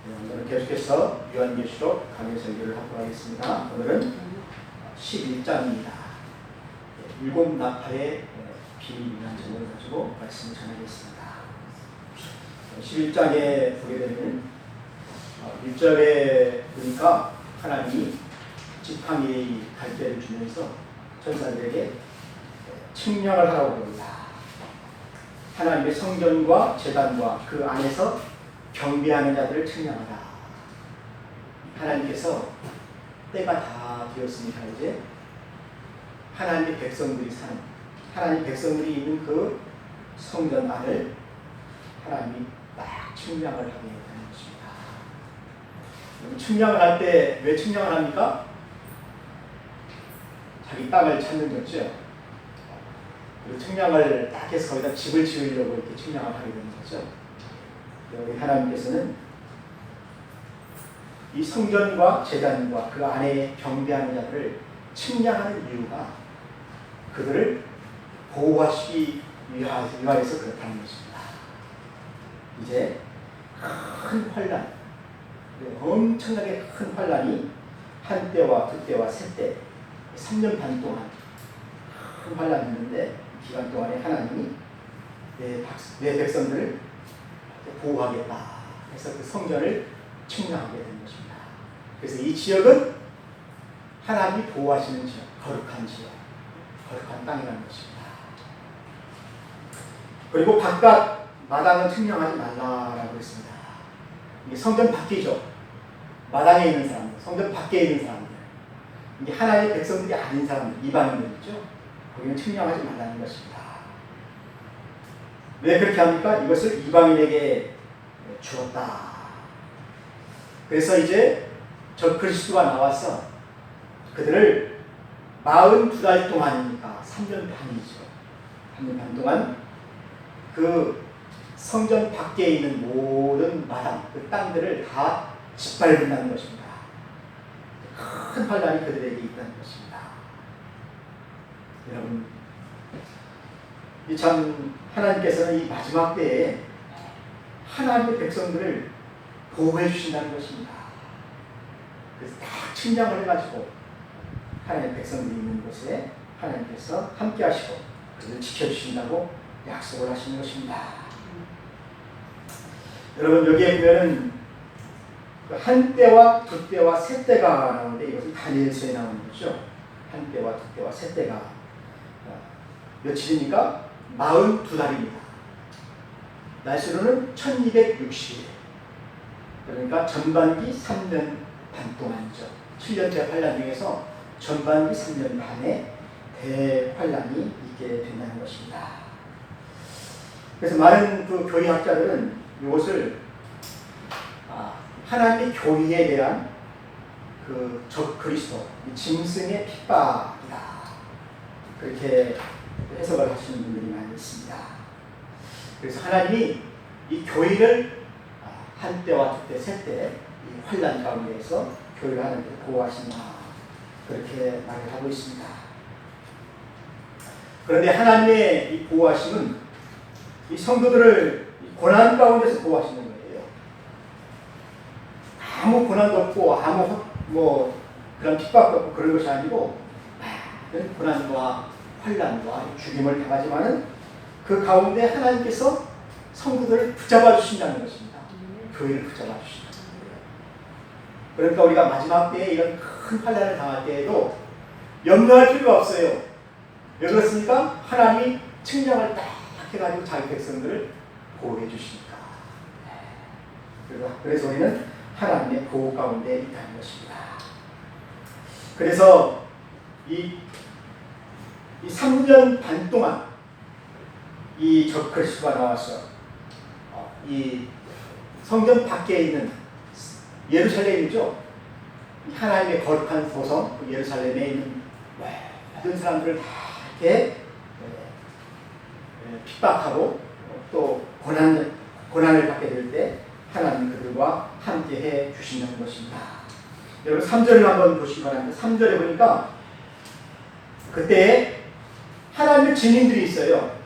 오늘은 계속해서 요한계시록 강의 설교를 하도록 하겠습니다. 오늘은 11장입니다. 일곱 나팔의 비밀이라는 제목을 가지고 말씀을 전하겠습니다. 11장에 보게 되면 1절에 보니까 하나님이 지팡이의 갈대를 주면서 천사들에게 측량을 하라고 합니다. 하나님의 성전과 제단과 그 안에서 경배하는 자들을 측량하라. 하나님께서 때가 다 되었으니까 이제 하나님의 백성들이 사는, 하나님 백성들이 있는 그 성전 안을 하나님이 딱 측량을 하게 되는 것입니다. 측량을 할 때 왜 측량을 합니까? 자기 땅을 찾는 거죠. 그리고 측량을 딱 해서 거기다 집을 지으려고 이렇게 측량을 하게 되는 거죠. 우리 하나님께서는 이 성전과 제단과 그 안에 경배하는 자들을 측량하는 이유가 그들을 보호하시기 위하여서 그렇다는 것입니다. 이제 큰 환란, 엄청나게 큰 환란이 한때와 두때와 세때 3년 반 동안 큰 환란이 있는데 기간 동안에 하나님이 내 백성들을 보호하겠다 해서 그 성전을 측량하게 된 것입니다. 그래서 이 지역은 하나님이 보호하시는 지역, 거룩한 지역, 거룩한 땅이라는 것입니다. 그리고 바깥 마당은 측량하지 말라라고 했습니다. 이게 성전 밖이죠. 마당에 있는 사람들, 성전 밖에 있는 사람들, 이게 하나님의 백성들이 아닌 사람들, 이방인들이죠. 거기는 측량하지 말라는 것입니다. 왜 그렇게 합니까? 이것을 이방인에게 주었다. 그래서 이제 저 그리스도가 나와서 그들을 42달 동안이니까 3년 반이죠. 3년 반 동안 그 성전 밖에 있는 모든 마당, 그 땅들을 다 짓밟는다는 것입니다. 큰 환란이 그들에게 있다는 것입니다. 여러분, 이 참 하나님께서는 이 마지막 때에 하나님의 백성들을 보호해 주신다는 것입니다. 그래서 딱 측량을 해가지고 하나님의 백성들이 있는 곳에 하나님께서 함께 하시고 그들을 지켜주신다고 약속을 하시는 것입니다. 여러분, 여기에 보면은 한때와 두때와 세때가 나오는데 이것은 다니엘서에 나오는 거죠. 한때와 두때와 세때가 며칠입니까? 42달입니다. 날수로는 1260일. 그러니까 전반기 3년 반 동안이죠. 7년째 환란 중에서 전반기 3년 반에 대환란이 있게 된다는 것입니다. 그래서 많은 그 교리학자들은 이것을 하나님의 교리에 대한 그 적 그리스도, 짐승의 핍박이다. 그렇게 해석을 하시는 분들이 많이 있습니다. 그래서 하나님이 이 교회를 한때와 두때, 세때 이 환란 가운데에서 교회를 하나님께 보호하신다. 그렇게 말을 하고 있습니다. 그런데 하나님의 이 보호하심은 이 성도들을 고난 가운데서 보호하시는 거예요. 아무 고난도 없고 아무 그런 핍박도 없고 그런 것이 아니고 고난과 환란과 죽임을 당하지만은 그 가운데 하나님께서 성도들을 붙잡아 주신다는 것입니다. 교회를 붙잡아 주신다는 거예요. 그러니까 우리가 마지막 때에 이런 큰 환란을 당할 때에도 염려할 필요가 없어요. 왜 그렇습니까? 하나님이 측량을 딱 해가지고 자기 백성들을 보호해 주시니까. 그래서 우리는 하나님의 보호 가운데 있다는 것입니다. 그래서 이 3년 반 동안 이 적 그리스도가 나와서 이 성전 밖에 있는 예루살렘이죠. 하나님의 거룩한 도성 예루살렘에 있는 모든 사람들을 다 이렇게 핍박하고 또 고난을 받게 될 때 하나님 그들과 함께 해 주신다는 것입니다. 여러분 3절을 한번 보시기 바랍니다. 3절에 보니까 그때 하나님의 증인들이 있어요.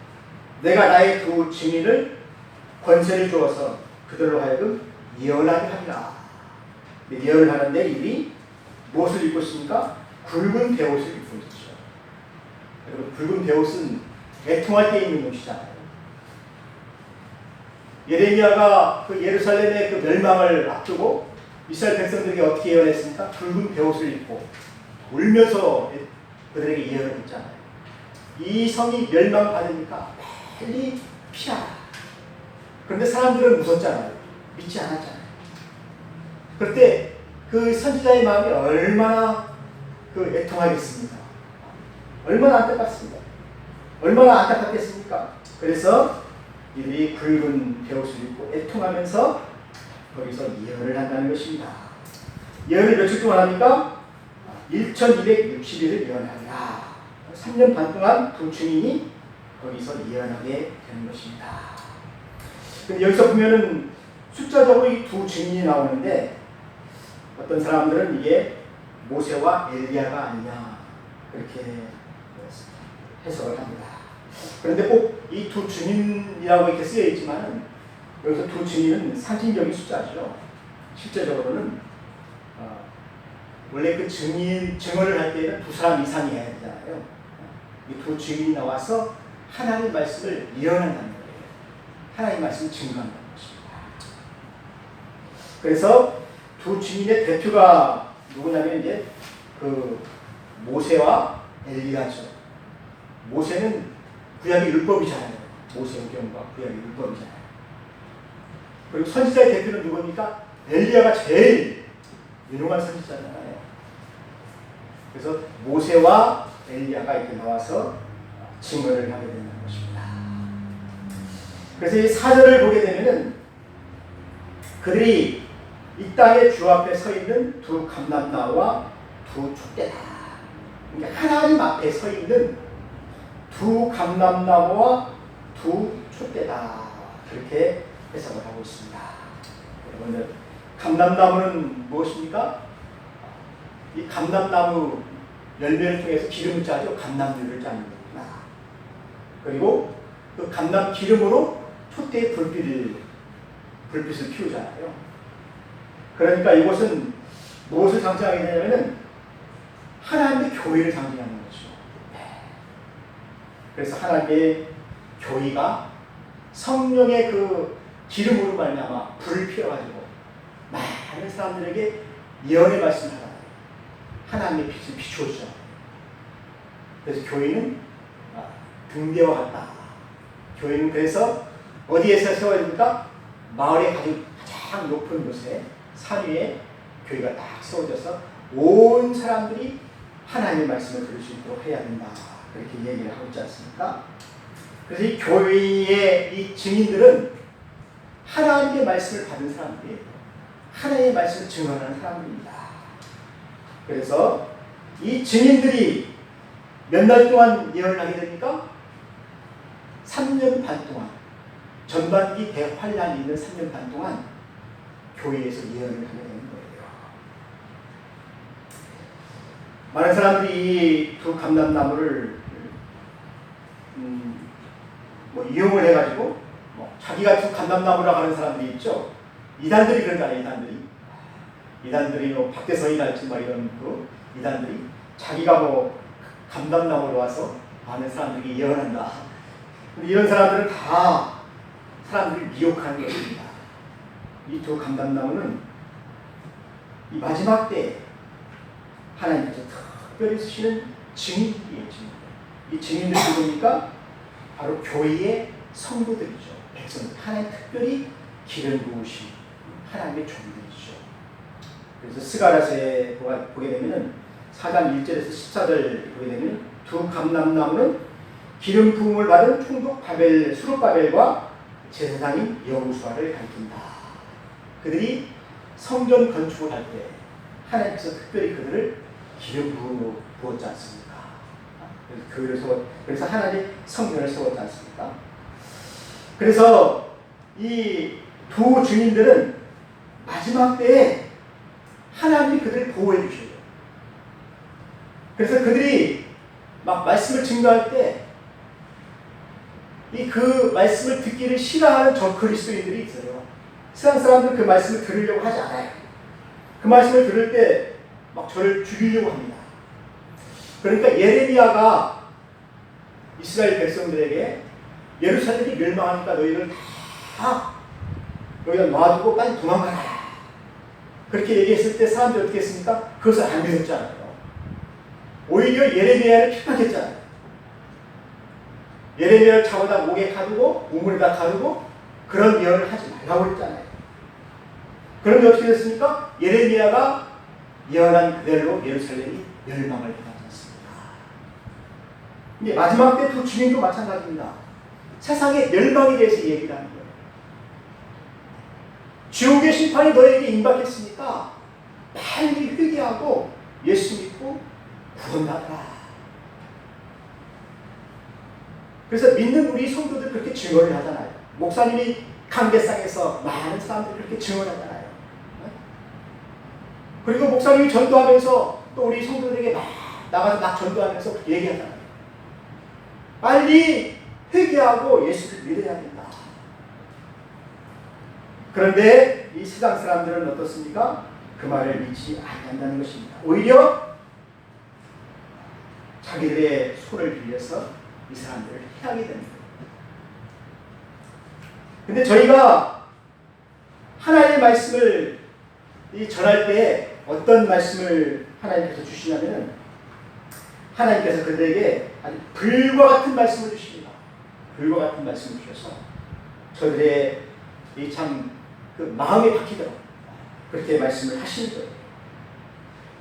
내가 나의 두 증인을 권세를 주어서 그들로 하여금 예언하게 하리라. 예언을 하는데 이들이 무엇을 입고 있습니까? 굵은 베옷을 입고 있죠. 여러분, 굵은 베옷은 애통할 때 입는 옷이잖아요. 예레미야가 그 예루살렘의 그 멸망을 앞두고 이스라엘 백성들에게 어떻게 예언했습니까? 굵은 베옷을 입고 울면서 그들에게 예언을 했잖아요. 이 성이 멸망받으니까 빨리 피하라. 그런데 사람들은 무섭잖아요. 믿지 않았잖아요. 그럴 때 그 선지자의 마음이 얼마나 그 애통하겠습니까? 얼마나 안타깝습니까? 얼마나 안타깝겠습니까? 그래서 이들이 굵은 베옷을 입고 애통하면서 거기서 예언을 한다는 것입니다. 예언을 며칠 동안 합니까? 1260일을 예언하리라. 3년 반 동안 두 증인이 거기서 예언하게 되는 것입니다. 근데 여기서 보면은 숫자적으로 이 두 증인이 나오는데 어떤 사람들은 이게 모세와 엘리야가 아니냐 그렇게 해석을 합니다. 그런데 꼭 이 두 증인이라고 이렇게 쓰여 있지만 여기서 두 증인은 상징적인 숫자죠. 실제적으로는 원래 그 증언을 할 때는 두 사람 이상이 해야 되잖아요. 이 두 증인이 나와서 하나님의 말씀을 예언한다는 거예요. 하나님의 말씀을 증거한다는 것입니다. 그래서 두 증인의 대표가 누구냐면 이제 그 모세와 엘리야죠. 모세는 구약의 율법이잖아요. 모세오경과 구약의 율법이잖아요. 그리고 선지자의 대표는 누굽니까? 엘리야가 제일 유능한 선지자잖아요. 그래서 모세와 엘리야가 이렇게 나와서 증언을 하게 되는 것입니다. 그래서 이 사절을 보게 되면은 그들이 이 땅에 주 앞에 서 있는 두 감람나무와 두 촛대다. 그러니까 하나님 앞에 서 있는 두 감람나무와 두 촛대다. 그렇게 해석을 하고 있습니다. 여러분, 감람나무는 무엇입니까? 이 감람나무 열매를 통해서 기름을 짜죠. 감람유를 짜는 거구나. 그리고 그 감람 기름으로 촛대의 불빛을 피우잖아요. 그러니까 이것은 무엇을 상징하게 되냐면은 하나님의 교회를 상징하는 거죠. 그래서 하나님의 교회가 성령의 그 기름으로 말미암아 불을 피워가지고 많은 사람들에게 예언의 말씀을 하라. 하나님의 빛을 비추어주죠. 그래서 교회는 등대와 같다. 교회는 그래서 어디에서 세워야 됩니까? 마을의 가장 높은 곳에 산 위에 교회가 딱 세워져서 온 사람들이 하나님의 말씀을 들을 수 있도록 해야 된다. 그렇게 얘기를 하고 있지 않습니까? 그래서 이 교회의 이 증인들은 하나님의 말씀을 받은 사람들이에요. 하나님의 말씀을 증언하는 사람들입니다. 그래서 이 증인들이 몇 날 동안 예언을 하게 됩니까? 3년 반 동안, 전반기 대환란이 있는 3년 반 동안 교회에서 예언을 하게 되는 거예요. 많은 사람들이 이 두 감람나무를 이용을 해가지고 자기가 두 감람나무라고 하는 사람들이 있죠. 이단들이 그러잖아요. 이단들이 밖에서 일할지 이런 이단들이 자기가 감람나무로 와서 많은 사람들이 예언한다. 이런 사람들은 다 사람들을 미혹하는 것입니다. 이 두 감람나무는 이 마지막 때에 하나님께서 특별히 쓰시는 증인들이에요. 이 증인들이 누굽니까? 바로 교회의 성도들이죠. 백성들. 하나님 특별히 기름 부으신 하나님의 종들이죠. 그래서 스가랴서에 보게 되면은 4장 1절에서 14절 보게 되면 두 감람나무는 기름 부음을 받은 총독 수룹바벨과 제사장인 여호수아를 가리킨다. 그들이 성전 건축을 할 때 하나님께서 특별히 그들을 기름 부음으로 부었지 않습니까? 그래서 하나님의 성전을 세웠지 않습니까? 그래서 이 두 증인들은 마지막 때에 하나님이 그들을 보호해 주셔요. 그래서 그들이 막 말씀을 증거할 때 그 말씀을 듣기를 싫어하는 저 그리스도인들이 있어요. 세상 사람들은 그 말씀을 들으려고 하지 않아요. 그 말씀을 들을 때 막 저를 죽이려고 합니다. 그러니까 예레미야가 이스라엘 백성들에게 예루살렘이 멸망하니까 너희들 다 여기다 놔두고 빨리 도망가라. 그렇게 얘기했을 때 사람들이 어떻게 했습니까? 그것을 안 믿었잖아요. 오히려 예레미야를 핍박했잖아요. 예레미야를 잡아다 목에 가두고 우물에다 가두고 그런 예언을 하지 말라고 했잖아요. 그런데 어떻게 됐습니까? 예레미야가 예언한 그대로 예루살렘이 멸망을 당하지 않습니까? 이제 마지막 때 두 주민도 마찬가지입니다. 세상의 멸망에 대해서 얘기를 하는 거예요. 지옥의 심판이 너에게 임박했으니까 빨리 회개하고 예수 믿고 구원받아라. 그래서 믿는 우리 성도들 그렇게 증언을 하잖아요. 목사님이 강대상에서 많은 사람들이 그렇게 증언하잖아요. 그리고 목사님이 전도하면서 또 우리 성도들에게 막 나가서 막 전도하면서 그렇게 얘기하잖아요. 빨리 회개하고 예수를 믿어야 된다. 그런데 이 세상 사람들은 어떻습니까? 그 말을 믿지 않는다는 것입니다. 오히려 자기들의 손을 빌려서 이 사람들을 해하게 됩니다. 근데 저희가 하나님의 말씀을 전할 때 어떤 말씀을 하나님께서 주시냐면 하나님께서 그들에게 아주 불과 같은 말씀을 주십니다. 불과 같은 말씀을 주셔서 저들의 이 참 그 마음에 박히도록 그렇게 말씀을 하시는 거예요.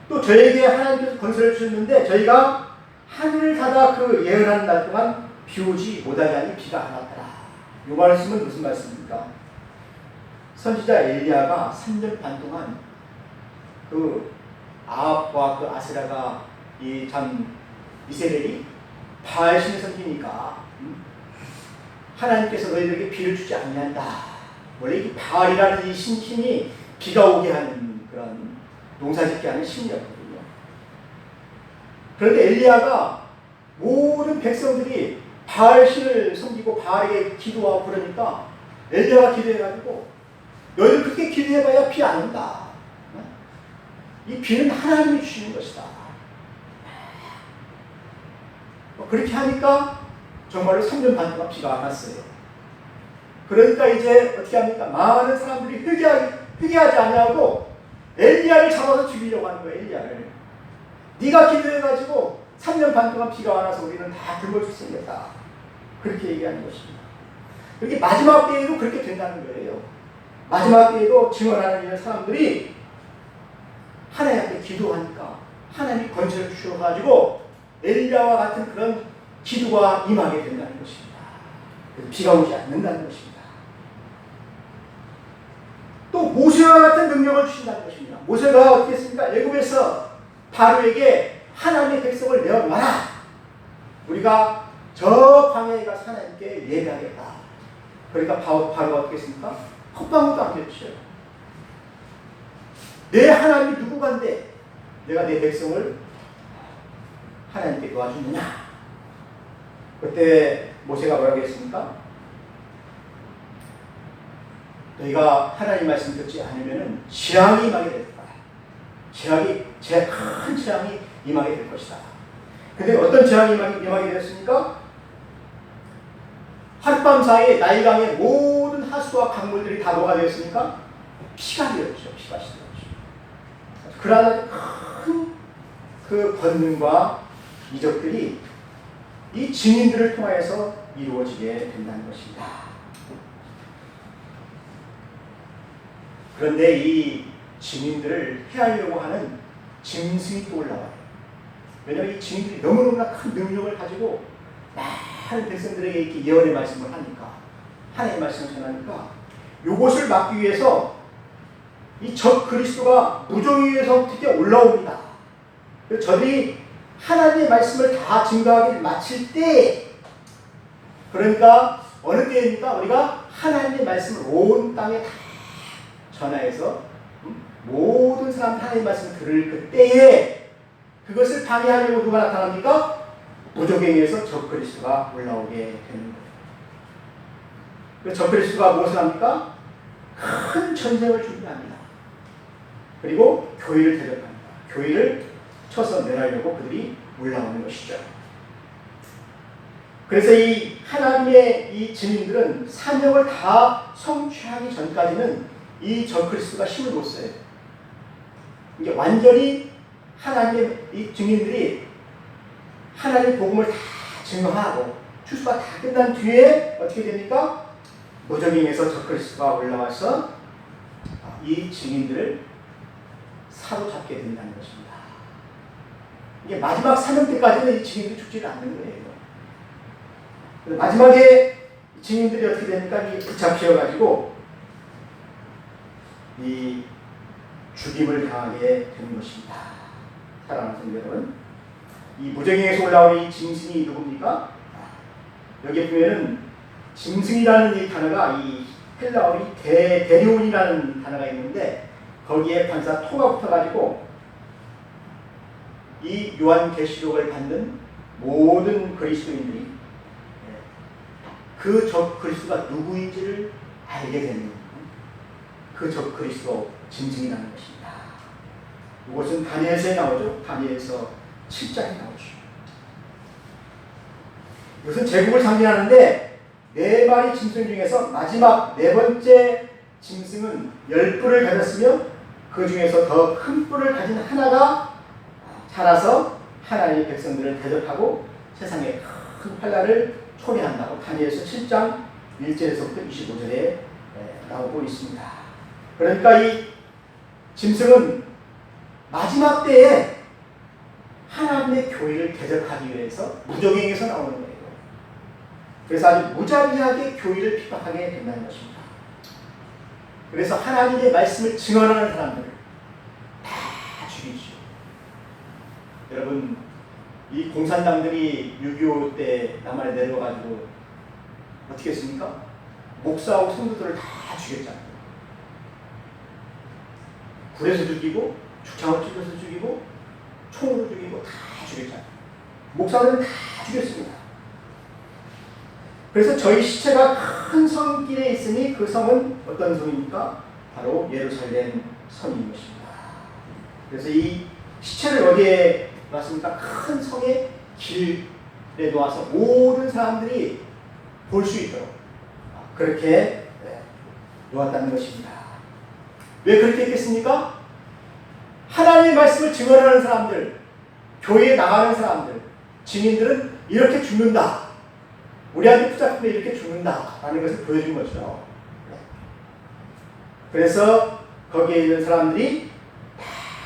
또 저에게 하나님께서 건설을 주셨는데 저희가 하늘을 닫아 그 예언하는 날 동안 비 오지 못하게 하니 비가 안 왔더라. 이 말씀은 무슨 말씀입니까? 선지자 엘리야가 3년 반 동안 그 아합과 그 아세라가 이 참 이스라엘이 바알신을 섬기니까 하나님께서 너희들에게 비를 주지 않는다. 원래 이 바알이라는 이 신이 비가 오게 하는 그런 농사짓게 하는 신이었거든요. 그런데 엘리야가 모든 백성들이 바알신을 섬기고 바알에게 기도하고 그러니까 엘리야가 기도해가지고 너희들 그렇게 기도해봐야 비 안 온다. 이 비는 하나님이 주시는 것이다. 그렇게 하니까 정말로 3년 반 동안 비가 안 왔어요. 그러니까 이제 어떻게 합니까? 많은 사람들이 회개하지 않냐고 엘리야를 잡아서 죽이려고 하는 거예요. 엘리야를. 네가 기도해가지고 3년 반 동안 비가 안 와서 우리는 다 굶어 죽겠다. 그렇게 얘기하는 것입니다. 그렇게 마지막 때에도 그렇게 된다는 거예요. 마지막 때에도 증언하는 이런 사람들이 하나님 앞에 기도하니까 하나님이 건설을 주셔가지고 엘리야와 같은 그런 기도가 임하게 된다는 것입니다. 그래서 비가 오지 않는다는 것입니다. 또 모세와 같은 능력을 주신다는 것입니다. 모세가 어떻게 했습니까? 애굽에서 바로에게 하나님의 백성을 내어놔라. 우리가 저 광야에 가서 하나님께 예배하겠다. 그러니까 바로가 어떻게 했습니까? 헛방울도 안 폈죠. 내 하나님이 누구간데 내가 내 백성을 하나님께 도와주느냐. 그때 모세가 뭐라고 했습니까? 너희가 하나님 말씀 듣지 않으면 재앙이 임하게 될 거야. 큰 재앙이 임하게 될 것이다. 근데 어떤 재앙이 임하게 되었습니까? 하룻밤 사이에 나일강의 모든 하수와 강물들이 다 녹아되었으니까 피가 되었죠. 피가 되었죠. 그러나 큰 그 권능과 이적들이 이 증인들을 통하여서 이루어지게 된다는 것입니다. 그런데 이 증인들을 해하려고 하는 짐승이 또 올라와요. 왜냐하면 이 증인들이 너무너무나 큰 능력을 가지고 많은 백성들에게 이렇게 예언의 말씀을 하니까, 하나님의 말씀을 전하니까 이것을 막기 위해서 이 적 그리스도가 무정의에서 어떻게 올라옵니다. 그래서 저들이 하나님의 말씀을 다 증거하기를 마칠 때, 그러니까 어느 때입니까? 우리가 하나님의 말씀을 온 땅에 다 전하여서 모든 사람 하나님의 말씀을 들을 그때에 그것을 방해하려고 누가 나타납니까? 무적행위에서 적그리스도가 올라오게 되는 거예요. 그 적그리스도가 무엇을 합니까? 큰 전쟁을 준비합니다. 그리고 교회를 대적합니다. 교회를 쳐서 멸하려고 그들이 올라오는 것이죠. 그래서 이 하나님의 이 증인들은 사명을 다 성취하기 전까지는 이 적그리스도가 힘을 못 써요. 이게 완전히 하나님의 이 증인들이 하나님의 복음을 다 증거하고 추수가 다 끝난 뒤에 어떻게 됩니까? 무적행에서 적그리스도가 올라와서 이 증인들을 사로잡게 된다는 것입니다. 이게 마지막 사명 때까지는 이 증인들이 죽지는 않는 거예요. 마지막에 증인들이 어떻게 됩니까? 이 붙잡혀가지고 이 죽임을 당하게 되는 것입니다. 사랑하는 성도 여러분, 이 무적행에서 올라온 이 짐승이 누굽니까? 여기 보면은 짐승이라는 이 단어가 이 헬라어로 데리온이라는 단어가 있는데 거기에 반사 토가 붙어가지고 이 요한계시록을 받는 모든 그리스도인들이 그 적 그리스도가 누구인지를 알게 되는 그 적 그리스도 짐승이라는 것입니다. 이것은 다니엘서에 나오죠. 다니엘서 7장에 나오죠. 이것은 제국을 상징하는데 네 마리 짐승 중에서 마지막 네 번째 짐승은 10뿔을 가졌으며 그 중에서 더 큰 뿔을 가진 하나가 자라서 하나님의 백성들을 대적하고 세상에 큰 환난을 초래한다고 다니엘서 7장 1절에서부터 25절에 나오고 있습니다. 그러니까 이 짐승은 마지막 때에 하나님의 교회를 대적하기 위해서 무적행에서 나오는 거예요. 그래서 아주 무자비하게 교회를 핍박하게 된다는 것입니다. 그래서 하나님의 말씀을 증언하는 사람들을 다 죽이죠. 여러분, 이 공산당들이 6.25 때 남한에 내려와가지고 어떻게 했습니까? 목사하고 성도들을 다 죽였잖아요. 굴에서 죽이고 죽창을 찔러서 죽이고 총으로 죽이고 다 죽였잖아요. 목사들은 다 죽였습니다. 그래서 저희 시체가 큰 성길에 있으니 그 성은 어떤 성입니까? 바로 예루살렘 성인 것입니다. 그래서 이 시체를 어디에 놨습니까? 큰 성의 길에 놓아서 모든 사람들이 볼 수 있도록 그렇게 놓았다는 것입니다. 왜 그렇게 했겠습니까? 하나님의 말씀을 증언하는 사람들, 교회에 나가는 사람들, 증인들은 이렇게 죽는다. 우리한테 붙잡히면 이렇게 죽는다라는 것을 보여준 거죠. 그래서 거기에 있는 사람들이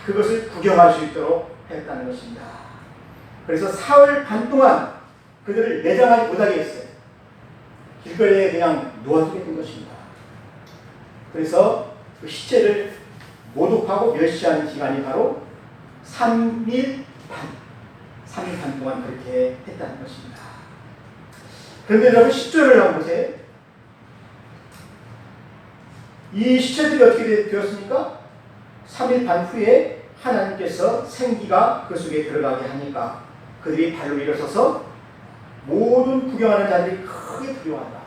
그것을 구경할 수 있도록 했다는 것입니다. 그래서 사흘 반 동안 그들을 매장하지 못하게 했어요. 길거리에 그냥 놓아두게 된 것입니다. 그래서 그 시체를 모독하고 멸시하는 기간이 바로 3일 반 동안 그렇게 했다는 것입니다. 그런데 여러분 10절을 한번 보세요. 이 시체들이 어떻게 되었습니까? 3일 반 후에 하나님께서 생기가 그 속에 들어가게 하니까 그들이 발로 일어서서 모든 구경하는 자들이 크게 두려워한다.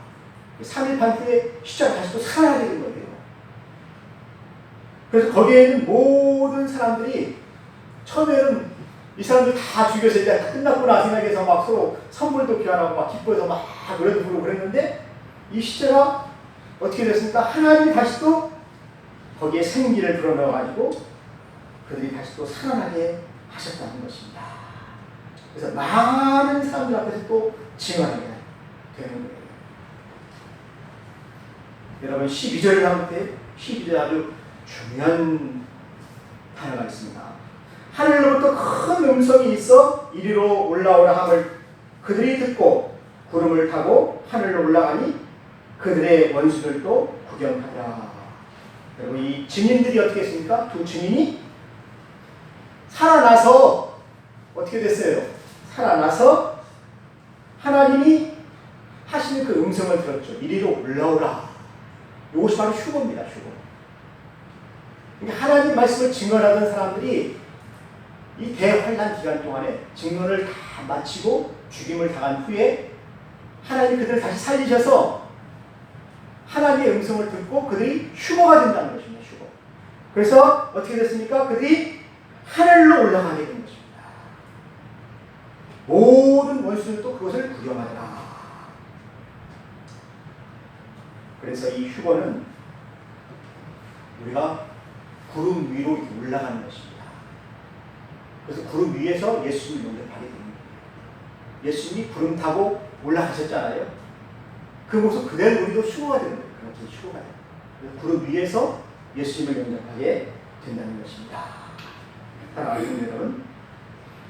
3일 반 후에 시체가 다시 또 살아나게 된 거예요. 그래서 거기에 있는 모든 사람들이 처음에는 이 사람들 다 죽여서 이제 다 끝났구나 생각해서 막 서로 선물도 교환하고 막 기뻐해서 막 노래도 부르고 그랬는데 이 시체가 어떻게 됐습니까? 하나님이 다시 또 거기에 생기를 불어넣어가지고 그들이 다시 또 살아나게 하셨다는 것입니다. 그래서 많은 사람들 앞에서 또 증언하게 되는 거예요. 여러분 12절을 한번 볼게요. 12절 아주 중요한 단어가 있습니다. 하늘로부터 큰 음성이 있어 이리로 올라오라 함을 그들이 듣고 구름을 타고 하늘로 올라가니 그들의 원수들도 구경하라. 여러분 이 증인들이 어떻게 했습니까? 두 증인이 살아나서 어떻게 됐어요? 살아나서 하나님이 하시는 그 음성을 들었죠. 이리로 올라오라. 이것이 바로 휴거입니다. 휴거. 그러니까 하나님 말씀을 증언하던 사람들이 이 대환란 기간 동안에 증언을 다 마치고 죽임을 당한 후에 하나님 그들을 다시 살리셔서 하나님의 음성을 듣고 그들이 휴거가 된다는 것입니다. 휴거. 그래서 어떻게 됐습니까? 그들이 하늘로 올라가게 된 것입니다. 모든 원수들도 그것을 구경하더라. 그래서 이 휴거는 우리가 구름 위로 올라가는 것입니다. 그래서 구름 위에서 예수님을 영접하게 됩니다. 예수님이 구름 타고 올라가셨잖아요. 그 모습 그대로 우리도 휴거가 되는 거예요. 그렇게 휴거가 돼요. 그래서 구름 위에서 예수님을 영접하게 된다는 것입니다. 사랑하는 여러분,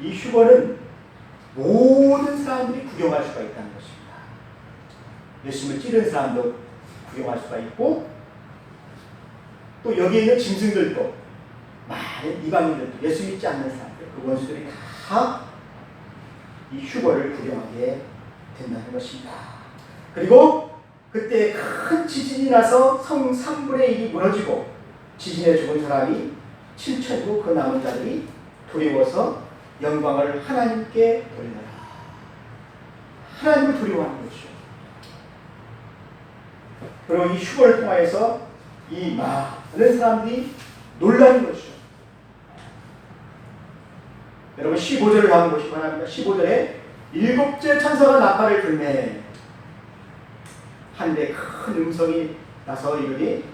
이 휴거는 모든 사람들이 구경할 수가 있다는 것입니다. 예수님을 찌른 사람도 구경할 수가 있고, 또 여기에 있는 짐승들도, 많은 이방인들도, 예수 믿지 않는 사람들, 그 원수들이 다 이 휴거를 구경하게 된다는 것입니다. 그리고 그때 큰 지진이 나서 성 3분의 1이 무너지고 지진에 죽은 사람이 7천이고 그 남은 자들이 두려워서 영광을 하나님께 돌려라. 하나님을 두려워하는 것이죠. 그리고 이 휴거를 통하여서 이 많은 사람들이 놀라는 것이죠. 여러분 15절을 한번 보시기 바랍니다. 15절에 일곱째 천사가 나팔을 불매 하늘에 큰 음성이 나서 이르니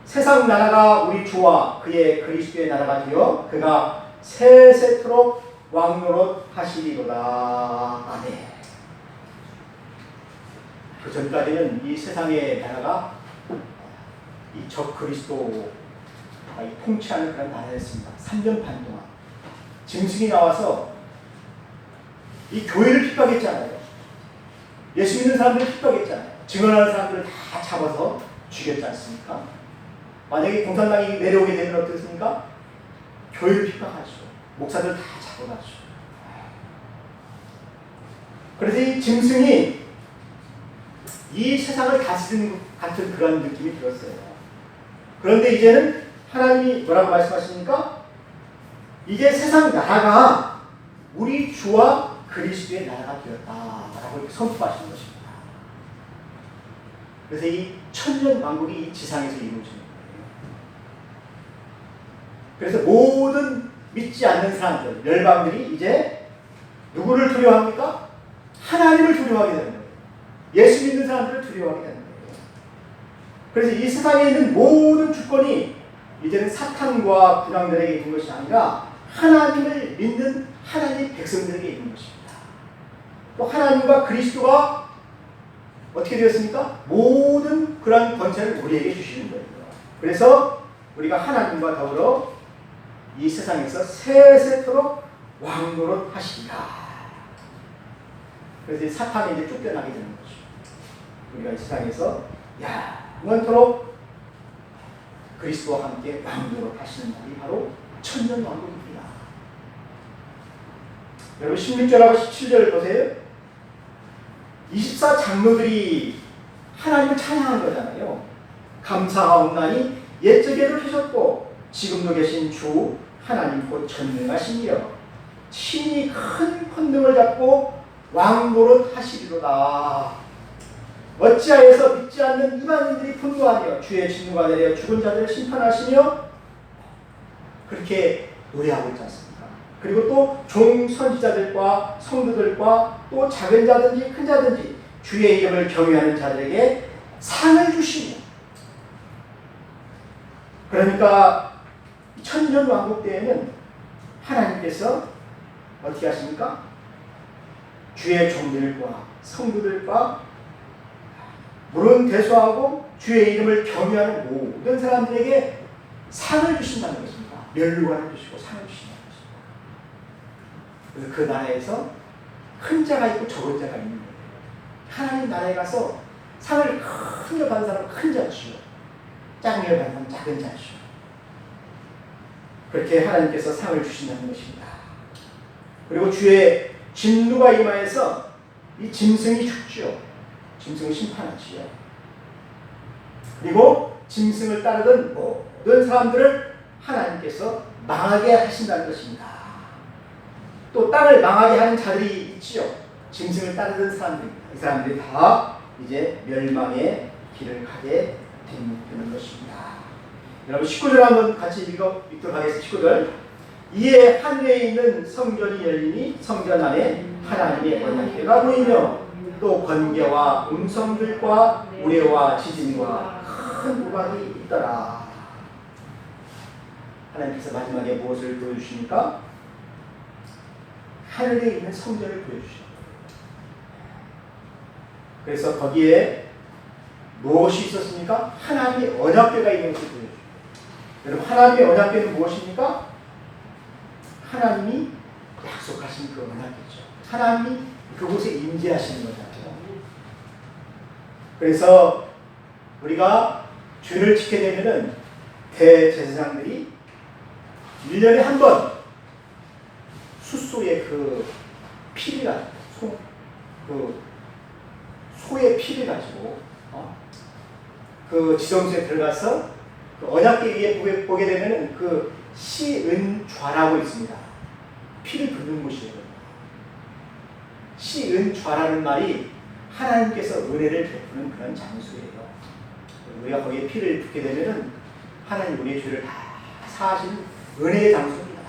세상 나라가 우리 주와 그의 그리스도의 나라가 되어 그가 세세토록 왕노릇 하시리로다. 아멘. 그 전까지는 이 세상의 나라가 이 적 그리스도가 통치하는 그런 나라였습니다. 3년 반 동안 짐승이 나와서 이 교회를 핍박했잖아요. 예수 믿는 사람들을 핍박했잖아요. 증언하는 사람들을 다 잡아서 죽였지 않습니까? 만약에 공산당이 내려오게 되면 어떻습니까? 교회를 핍박하죠. 목사들 다 잡아가죠. 그래서 이 짐승이 이 세상을 다스리는 것 같은 그런 느낌이 들었어요. 그런데 이제는 하나님이 뭐라고 말씀하십니까? 이제 세상 나라가 우리 주와 그리스도의 나라가 되었다라고 이렇게 선포하시는 것입니다. 그래서 이 천년 왕국이 이 지상에서 이루어지는 거예요. 그래서 모든 믿지 않는 사람들, 열방들이 이제 누구를 두려워합니까? 하나님을 두려워하게 되는 거예요. 예수 믿는 사람들을 두려워하게 되는 거예요. 그래서 이 세상에 있는 모든 주권이 이제는 사탄과 분향들에게 있는 것이 아니라 하나님을 믿는 하나님의 백성들에게 있는 것입니다. 또 하나님과 그리스도가 어떻게 되었습니까? 모든 그러한 권세를 우리에게 주시는 거예요. 그래서 우리가 하나님과 더불어 이 세상에서 세세토록 왕노릇 하시리라. 그래서 사탄이 이제 쫓겨나게 되는 거죠. 우리가 이 세상에서 영원토록 그리스도와 함께 왕노릇 하시는 날이 바로 천년 왕국입니다. 여러분 16절하고 17절을 보세요. 24장로들이 하나님을 찬양하는 거잖아요. 감사하옵나니 옛적에도 계셨고 지금도 계신 주 하나님 곧 전능하시며 친히 큰 권능을 잡고 왕노릇 하시리로다. 어찌하여서 믿지 않는 이방인들이 분노하며 주의 진노가 내려 죽은 자들을 심판하시며 그렇게 노래하고 있지 않습니까? 그리고 또 종 선지자들과 성도들과 또 작은 자든지 큰 자든지 주의 이름을 경외하는 자들에게 상을 주시며, 그러니까 천년 왕국 때에는 하나님께서 어떻게 하십니까? 주의 종들과 성도들과 물은 대수하고 주의 이름을 경외하는 모든 사람들에게 상을 주신다는 것입니다. 면류관을 주시고 상을 주신다는 것입니다. 그래서 그 나라에서 큰 자가 있고 적은 자가 있는 거예요. 하나님 나라에 가서 상을 큰 걸 받은 사람은 큰 자주시고 작은 걸 받은 사람은 작은 자주시고 그렇게 하나님께서 상을 주신다는 것입니다. 그리고 주의 진노가 임하여서 이 짐승이 죽지요. 짐승을 심판하지요. 그리고 짐승을 따르던 모든 사람들을 하나님께서 망하게 하신다는 것입니다. 또 땅을 망하게 하는 자들이 있지요. 짐승을 따르던 사람들입니다. 이 사람들이 다 이제 멸망에 길을 가게 되는 것입니다. 여러분 19절 한번 같이 읽도록 하겠습니다. 19절. 이에 하늘에 있는 성전이 열리니 성전 안에 하나님의 언약궤가 보이며 또 번개와 음성들과 우레와 지진과 큰 우박이 있더라. 하나님께서 마지막에 무엇을 보여주십니까? 하늘에 있는 성전을 보여주십니다. 그래서 거기에 무엇이 있었습니까? 하나님의 언약궤가 있는 것을 보여줍니다. 여러분 하나님의 언약궤는 무엇입니까? 하나님이 약속하신 그 언약궤죠. 하나님이 그곳에 임재하시는 거잖아요. 그래서 우리가 주를 지게 되면은 대제사장들이 1년에 한 번 숫소의 그 피를 가지고 소의 피를 가지고 그 지성소에 들어가서 그 언약궤 위에 보게 되면은 그 시은좌라고 있습니다. 피를 붓는 곳이에요. 시은좌라는 말이 하나님께서 은혜를 베푸는 그런 장소예요. 우리가 거기에 피를 붓게 되면은 하나님 우리의 죄를 다 사하시는 은혜의 장소입니다.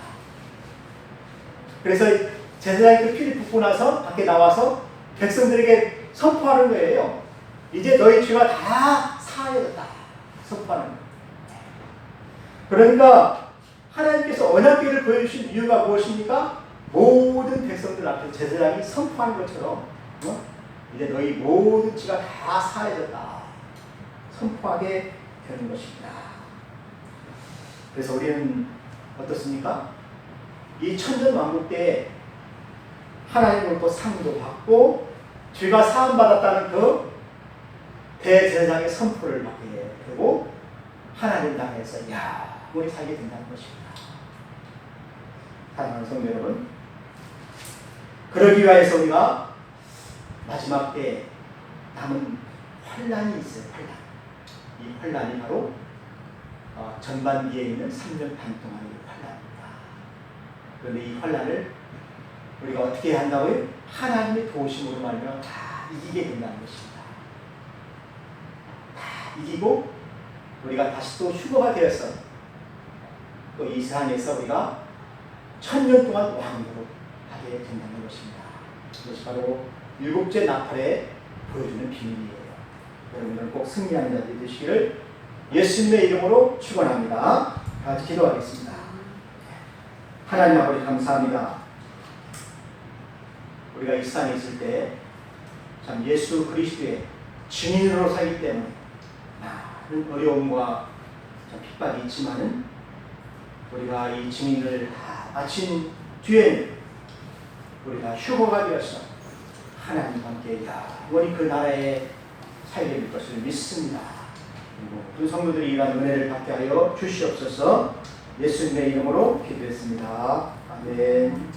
그래서 제사장이 그 피를 붓고 나서 밖에 나와서 백성들에게 선포하는 거예요. 이제 너희 죄가 다 사하여졌다. 선포하는 거예요. 그러니까 하나님께서 언약궤를 보여주신 이유가 무엇입니까? 모든 백성들 앞에 제사장이 선포하는 것처럼 이제 너희 모든 죄가 다 사해졌다 선포하게 되는 것입니다. 그래서 우리는 어떻습니까? 이 천전왕국 때에 하나님으로부터 상도 받고 죄가 사함받았다는 그 대제사장의 선포를 받게 되고 하나님 나라에서 영원히 살게 된다는 것입니다. 사랑하는 성도 여러분, 그러기 위해서 우리가 마지막 때 남은 환란이 있어요. 환란. 이 환란이 바로 전반기에 있는 3년 반 동안의 환란입니다. 그런데 이 환란을 우리가 어떻게 한다고요? 하나님의 도우심으로 말미암아 다 이기게 된다는 것입니다. 다 이기고 우리가 다시 또 휴거가 되어서 또 이 세상에서 우리가 1000년 동안 왕으로 하게 된다는 것입니다. 이것이 바로 일곱째 나팔에 보여주는 비밀이에요. 여러분들은 꼭 승리하는 자들이 되시기를 예수님의 이름으로 축원합니다. 같이 기도하겠습니다. 하나님 아버지 감사합니다. 우리가 이 세상에 있을 때 참 예수 그리스도의 증인으로 살기 때문에 많은 어려움과 핍박이 있지만은 우리가 이 증인을 다 마친 뒤에는 우리가 휴거가 되어서 하나님과 함께 영원히 그 나라에 살게 될 것을 믿습니다. 모든 성도들이 이러한 은혜를 받게 하여 주시옵소서. 예수님의 이름으로 기도했습니다. 아멘.